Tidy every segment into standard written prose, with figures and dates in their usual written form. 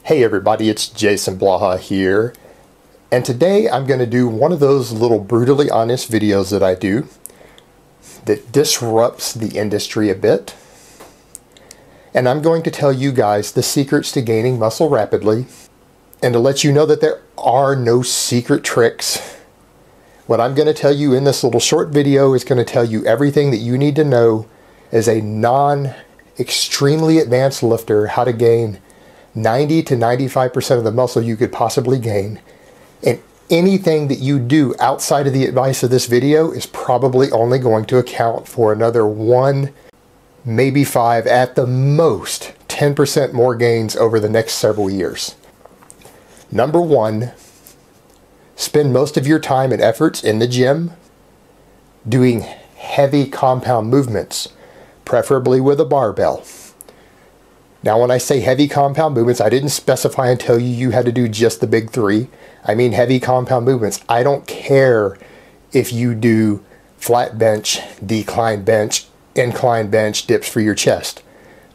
Hey everybody, it's Jason Blaha here, and today I'm going to do one of those little brutally honest videos that I do that disrupts the industry a bit. And I'm going to tell you guys the secrets to gaining muscle rapidly, and to let you know that there are no secret tricks. What I'm going to tell you in this little short video is going to tell you everything that you need to know as a non-extremely advanced lifter, how to gain 90 to 95% of the muscle you could possibly gain. And anything that you do outside of the advice of this video is probably only going to account for another 1, maybe 5, at the most 10% more gains over the next several years. Number 1, spend most of your time and efforts in the gym doing heavy compound movements, preferably with a barbell. Now, when I say heavy compound movements, I didn't specify and tell you had to do just the big 3. I mean heavy compound movements. I don't care if you do flat bench, decline bench, incline bench, dips for your chest.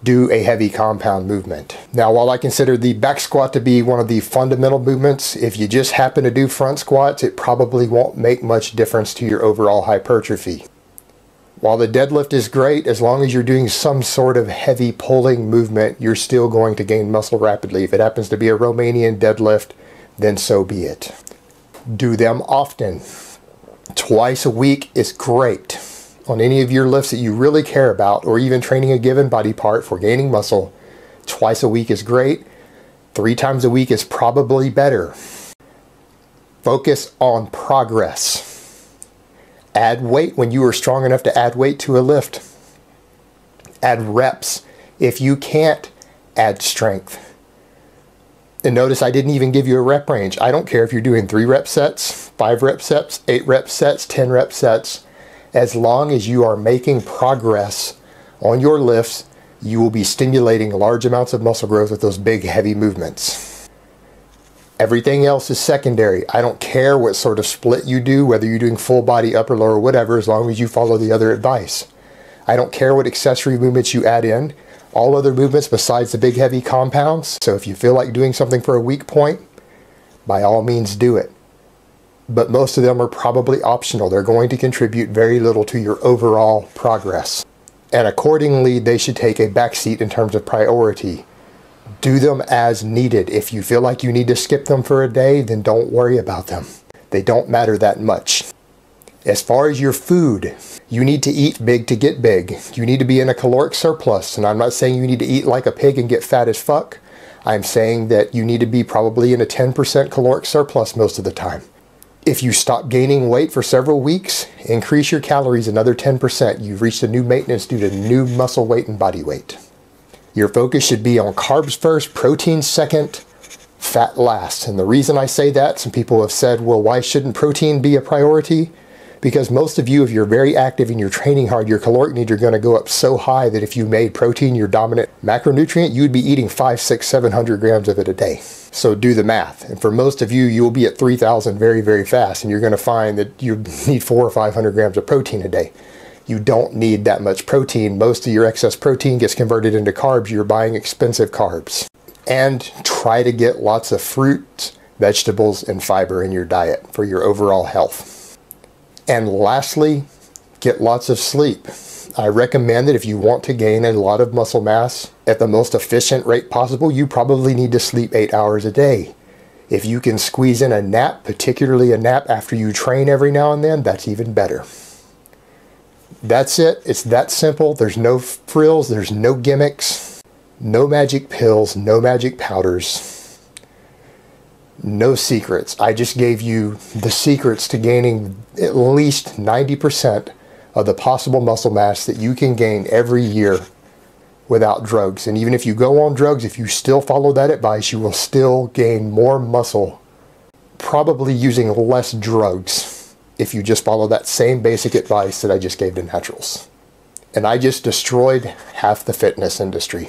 Do a heavy compound movement. Now, while I consider the back squat to be one of the fundamental movements, if you just happen to do front squats, it probably won't make much difference to your overall hypertrophy. While the deadlift is great, as long as you're doing some sort of heavy pulling movement, you're still going to gain muscle rapidly. If it happens to be a Romanian deadlift, then so be it. Do them often. Twice a week is great. On any of your lifts that you really care about, or even training a given body part for gaining muscle, twice a week is great. 3 times a week is probably better. Focus on progress. Add weight when you are strong enough to add weight to a lift. Add reps. If you can't, add strength. And notice I didn't even give you a rep range. I don't care if you're doing 3 rep sets, 5 rep sets, 8 rep sets, 10 rep sets. As long as you are making progress on your lifts, you will be stimulating large amounts of muscle growth with those big, heavy movements. Everything else is secondary. I don't care what sort of split you do, whether you're doing full body, upper, lower, whatever, as long as you follow the other advice. I don't care what accessory movements you add in. All other movements besides the big, heavy compounds. So if you feel like doing something for a weak point, by all means do it. But most of them are probably optional. They're going to contribute very little to your overall progress. And accordingly, they should take a backseat in terms of priority. Do them as needed. If you feel like you need to skip them for a day, then don't worry about them. They don't matter that much. As far as your food, you need to eat big to get big. You need to be in a caloric surplus. And I'm not saying you need to eat like a pig and get fat as fuck. I'm saying that you need to be probably in a 10% caloric surplus most of the time. If you stop gaining weight for several weeks, increase your calories another 10%. You've reached a new maintenance due to new muscle weight and body weight. Your focus should be on carbs first, protein second, fat last. And the reason I say that, some people have said, well, why shouldn't protein be a priority? Because most of you, if you're very active and you're training hard, your caloric needs are going to go up so high that if you made protein your dominant macronutrient, you'd be eating 500, 600, 700 grams of it a day. So do the math. And for most of you, you'll be at 3,000 very, very fast. And you're going to find that you need 400 or 500 grams of protein a day. You don't need that much protein. Most of your excess protein gets converted into carbs. You're buying expensive carbs. And try to get lots of fruits, vegetables, and fiber in your diet for your overall health. And lastly, get lots of sleep. I recommend that if you want to gain a lot of muscle mass at the most efficient rate possible, you probably need to sleep 8 hours a day. If you can squeeze in a nap, particularly a nap after you train every now and then, that's even better. That's it. It's that simple. There's no frills. There's no gimmicks. No magic pills. No magic powders. No secrets. I just gave you the secrets to gaining at least 90% of the possible muscle mass that you can gain every year without drugs. And even if you go on drugs, if you still follow that advice, you will still gain more muscle, probably using less drugs, if you just follow that same basic advice that I just gave to naturals. And I just destroyed half the fitness industry.